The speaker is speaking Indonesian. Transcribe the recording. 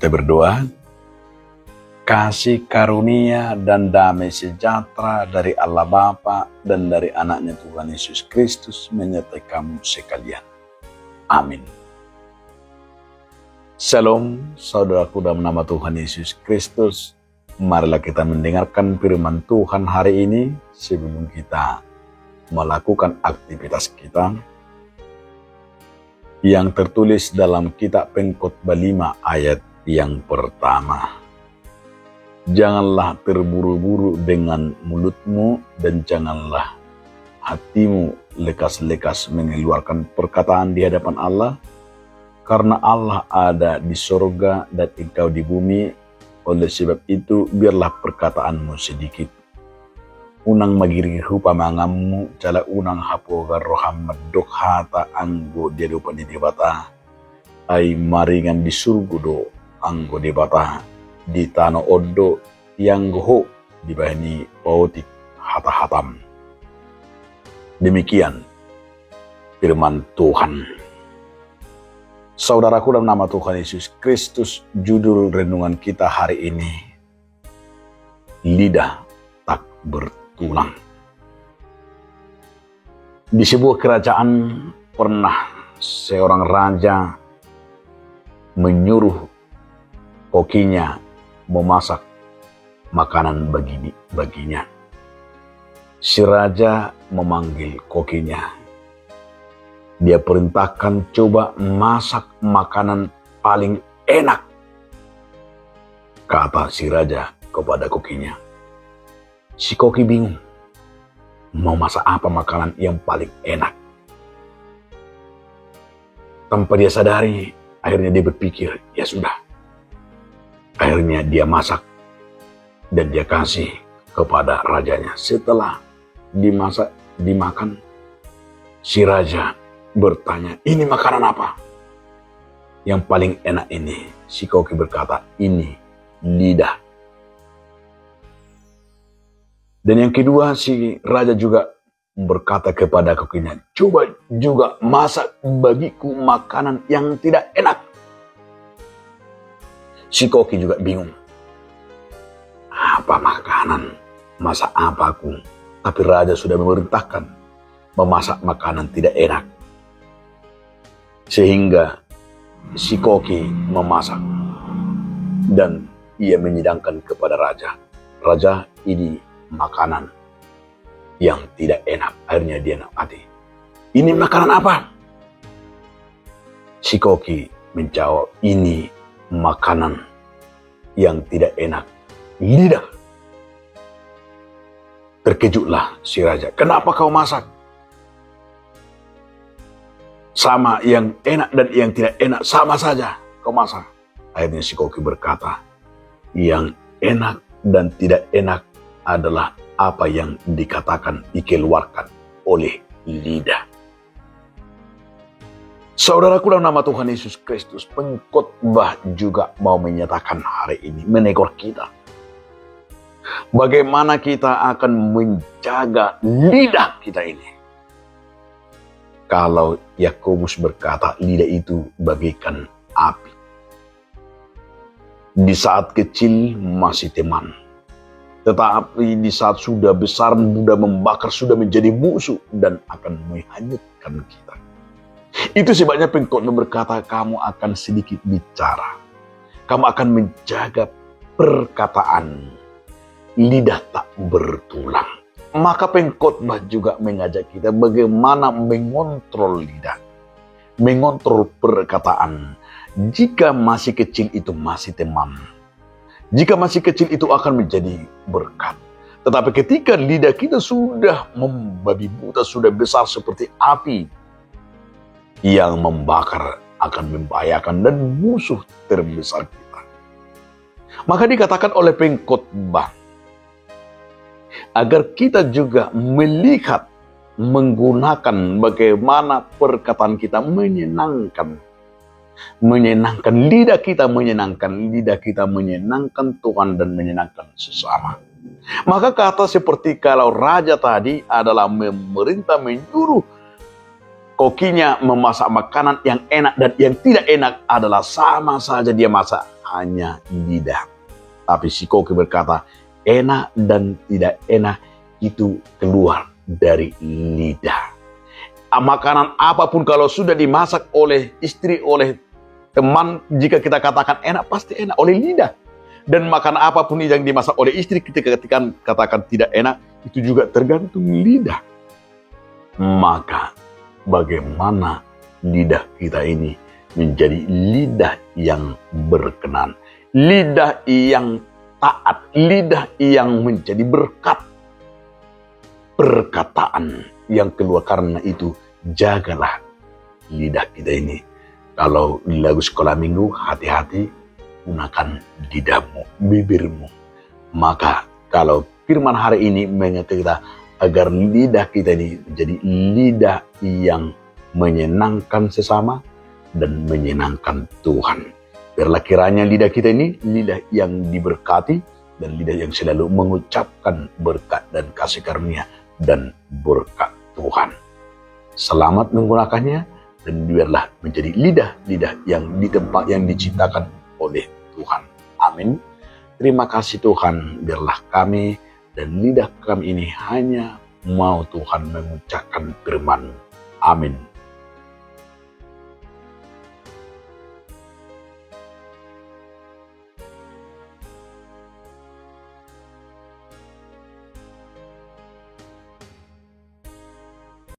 Kita berdoa. Kasih karunia dan damai sejahtera dari Allah Bapa dan dari anaknya Tuhan Yesus Kristus menyertai kamu sekalian. Amin. Shalom, saudaraku dalam nama Tuhan Yesus Kristus. Marilah kita mendengarkan firman Tuhan hari ini sebelum kita melakukan aktivitas kita yang tertulis dalam kitab Pengkhotbah 5 ayat yang pertama. Janganlah terburu-buru dengan mulutmu dan janganlah hatimu lekas-lekas mengeluarkan perkataan di hadapan Allah, karena Allah ada di sorga dan engkau di bumi. Oleh sebab itu biarlah perkataanmu sedikit. Unang magiri rupa mangammu cala unang hapoga roham medok hata anggo dia lupa di debata ay maringan di surgudo anggo debata di tanah odo yang goho di bahani pautik hata-hatam. Demikian firman Tuhan. Saudaraku dalam nama Tuhan Yesus Kristus, judul renungan kita hari ini, lidah tak bertulang. Di sebuah kerajaan pernah seorang raja menyuruh kokinya memasak makanan baginya. Si raja memanggil kokinya. Dia perintahkan coba masak makanan paling enak, kata si raja kepada kokinya. Si koki bingung, mau masak apa makanan yang paling enak. Tanpa dia sadari, akhirnya dia berpikir, ya sudah. Akhirnya dia masak dan dia kasih kepada rajanya. Setelah dimasak, dimakan, si raja bertanya, ini makanan apa yang paling enak ini? Si koki berkata, ini lidah. Dan yang kedua, si raja juga berkata kepada kokinya, coba juga masak bagiku makanan yang tidak enak. Si koki juga bingung. Apa makanan? Masak apa aku? Tapi raja sudah memerintahkan memasak makanan tidak enak. Sehingga si koki memasak dan ia menyidangkan kepada raja. Raja, ini makanan yang tidak enak. Akhirnya dia nakati. Ini makanan apa? Si koki menjawab, ini makanan yang tidak enak, lidah. Terkejutlah si raja. Kenapa kau masak? Sama yang enak dan yang tidak enak, sama saja kau masak. Akhirnya si koki berkata, yang enak dan tidak enak adalah apa yang dikatakan, dikeluarkan oleh lidah. Saudaraku dalam nama Tuhan Yesus Kristus, Pengkhotbah juga mau menyatakan hari ini, menegur kita. Bagaimana kita akan menjaga lidah kita ini. Kalau Yakobus berkata, lidah itu bagaikan api. Di saat kecil masih teman. Tetapi di saat sudah besar, sudah membakar, sudah menjadi musuh dan akan menghanyutkan kita. Itu sebabnya Pengkhotbah berkata, kamu akan sedikit bicara. Kamu akan menjaga perkataan. Lidah tak bertulang. Maka Pengkhotbah juga mengajak kita bagaimana mengontrol lidah. Mengontrol perkataan. Jika masih kecil itu masih teman. Jika masih kecil itu akan menjadi berkat. Tetapi ketika lidah kita sudah membabi buta, sudah besar seperti api, yang membakar akan membahayakan dan musuh terbesar kita. Maka dikatakan oleh Pengkhotbah agar kita juga melihat, menggunakan bagaimana perkataan kita menyenangkan lidah kita, menyenangkan Tuhan dan menyenangkan sesama. Maka kata seperti kalau raja tadi adalah memerintah, menyuruh kokinya memasak makanan yang enak dan yang tidak enak adalah sama saja dia masak, hanya lidah. Tapi si koki berkata, enak dan tidak enak itu keluar dari lidah. Makanan apapun kalau sudah dimasak oleh istri, oleh teman, jika kita katakan enak, pasti enak oleh lidah. Dan makanan apapun yang dimasak oleh istri, ketika katakan tidak enak, itu juga tergantung lidah. Maka bagaimana lidah kita ini menjadi lidah yang berkenan, lidah yang taat, lidah yang menjadi berkat, perkataan yang keluar. Karena itu jagalah lidah kita ini. Kalau di lagu sekolah minggu, hati-hati gunakan lidahmu, bibirmu. Maka kalau firman hari ini mengingatkan kita agar lidah kita ini menjadi lidah yang menyenangkan sesama dan menyenangkan Tuhan. Biarlah kiranya lidah kita ini lidah yang diberkati dan lidah yang selalu mengucapkan berkat dan kasih karunia dan berkat Tuhan. Selamat menggunakannya dan biarlah menjadi lidah-lidah yang di tempat yang diciptakan oleh Tuhan. Amin. Terima kasih Tuhan, biarlah kami dan lidah kami ini hanya mau Tuhan mengucapkan firman. Amin.